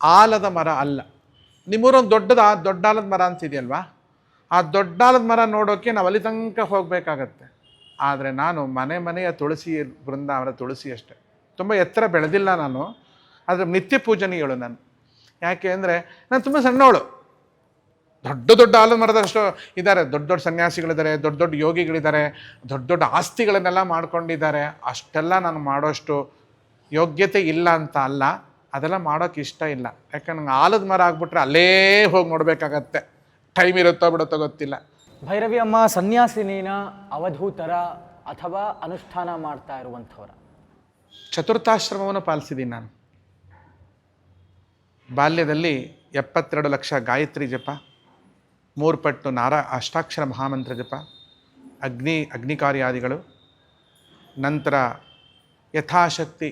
ಆಲದ ಮರ ಅಲ್ಲ. ನಿಮ್ಮೂರೊಂದು ದೊಡ್ಡ ಆಲದ ಮರ ಅಂತಿದೆಯಲ್ವಾ, ಆ ದೊಡ್ಡ ಆಲದ ಮರ ನೋಡೋಕ್ಕೆ ನಾವು ಅಲ್ಲಿ ತನಕ ಹೋಗಬೇಕಾಗತ್ತೆ. ಆದರೆ ನಾನು ಮನೆಯ ತುಳಸಿ ಬೃಂದಾವನ ತುಳಸಿ ಅಷ್ಟೆ, ತುಂಬ ಎತ್ತರ ಬೆಳೆದಿಲ್ಲ ನಾನು, ಆದರೆ ನಿತ್ಯ ಪೂಜನೀಯಳು ನಾನು. ಯಾಕೆ ಅಂದರೆ ನಾನು ತುಂಬ ಸಣ್ಣವಳು. ದೊಡ್ಡ ಆಲದ ಮರದಷ್ಟು ಇದ್ದಾರೆ, ದೊಡ್ಡ ಸನ್ಯಾಸಿಗಳಿದ್ದಾರೆ, ದೊಡ್ಡ ಯೋಗಿಗಳಿದ್ದಾರೆ, ದೊಡ್ಡ ಆಸ್ತಿಗಳನ್ನೆಲ್ಲ ಮಾಡ್ಕೊಂಡಿದ್ದಾರೆ. ಅಷ್ಟೆಲ್ಲ ನಾನು ಮಾಡೋಷ್ಟು ಯೋಗ್ಯತೆ ಇಲ್ಲ ಅಂತ ಅಲ್ಲ, ಅದೆಲ್ಲ ಮಾಡೋಕ್ಕೆ ಇಷ್ಟ ಇಲ್ಲ. ಯಾಕಂದ್ರೆ ನಂಗೆ ಆಲದ ಮರ ಆಗ್ಬಿಟ್ರೆ ಅಲ್ಲೇ ಹೋಗಿ ನೋಡಬೇಕಾಗತ್ತೆ, ಟೈಮ್ ಇರುತ್ತೋ ಬಿಡುತ್ತೋ ಗೊತ್ತಿಲ್ಲ. ಭೈರವಿ ಅಮ್ಮ ಸನ್ಯಾಸಿನಿನ, ಅವಧೂತರ ಅಥವಾ ಅನುಷ್ಠಾನ ಮಾಡ್ತಾ ಇರುವಂಥವರ? ಚತುರ್ಥಾಶ್ರಮವನ್ನು ಪಾಲಿಸಿದ್ದೀನಿ ನಾನು. ಬಾಲ್ಯದಲ್ಲಿ 72 ಲಕ್ಷ ಗಾಯತ್ರಿ ಜಪ, 3 ಪಟ್ಟು ಅಷ್ಟಾಕ್ಷರ ಮಹಾಮಂತ್ರ ಜಪ, ಅಗ್ನಿಕಾರ್ಯಾದಿಗಳು, ನಂತರ ಯಥಾಶಕ್ತಿ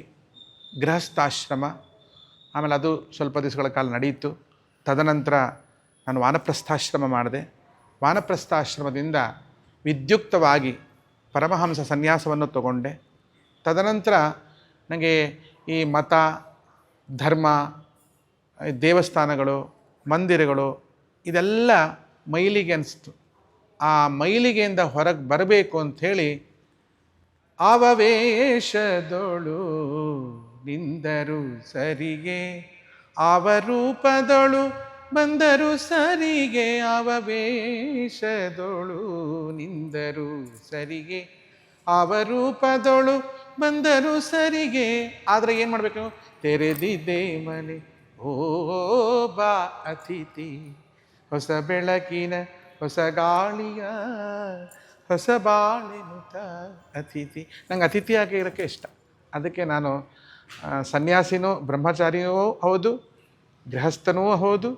ಗೃಹಸ್ಥಾಶ್ರಮ, ಆಮೇಲೆ ಅದು ಸ್ವಲ್ಪ ದಿವಸಗಳ ಕಾಲ ನಡೆಯಿತು. ತದನಂತರ ನಾನು ವಾನಪ್ರಸ್ಥಾಶ್ರಮ ಮಾಡಿದೆ. ವಾನಪ್ರಸ್ಥಾಶ್ರಮದಿಂದ ವಿದ್ಯುಕ್ತವಾಗಿ ಪರಮಹಂಸ ಸನ್ಯಾಸವನ್ನು ತಗೊಂಡೆ. ತದನಂತರ ನನಗೆ ಈ ಮತ, ಧರ್ಮ, ದೇವಸ್ಥಾನಗಳು, ಮಂದಿರಗಳು ಇದೆಲ್ಲ ಮೈಲಿಗೆ ಅನಿಸ್ತು. ಆ ಮೈಲಿಗೆಯಿಂದ ಹೊರಗೆ ಬರಬೇಕು ಅಂಥೇಳಿ ಆವವೇಶದೊಳು ನಿಂದರು ಸರಿಗೆ, ಆವರೂಪದೊಳು ಬಂದರು ಸರಿಗೆ, ಆವವೇಶದೊಳು ನಿಂದರು ಸರಿಗೆ, ಆವರೂಪದೊಳು ಬಂದರು ಸರಿಗೆ. ಆದರೆ ಏನು ಮಾಡಬೇಕು? ತೆರೆದಿದೆ ಮನೆ ಓ ಬಾ ಅತಿಥಿ, ಹೊಸ ಬೆಳಕಿನ ಹೊಸ ಗಾಳಿಯ ಹೊಸ ಬಾಳಿನುತ ಅತಿಥಿ. ನಂಗೆ ಅತಿಥಿಯಾಗಿ ಇರೋಕ್ಕೆ ಇಷ್ಟ. ಅದಕ್ಕೆ ನಾನು ಸನ್ಯಾಸಿನೂ ಬ್ರಹ್ಮಚಾರಿಯೂ ಹೌದು, ಗೃಹಸ್ಥನೂ ಹೌದು,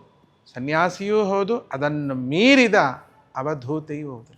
ಸನ್ಯಾಸಿಯೂ ಹೌದು, ಅದನ್ನು ಮೀರಿದ ಅವಧೂತೆಯೂ ಹೌದು.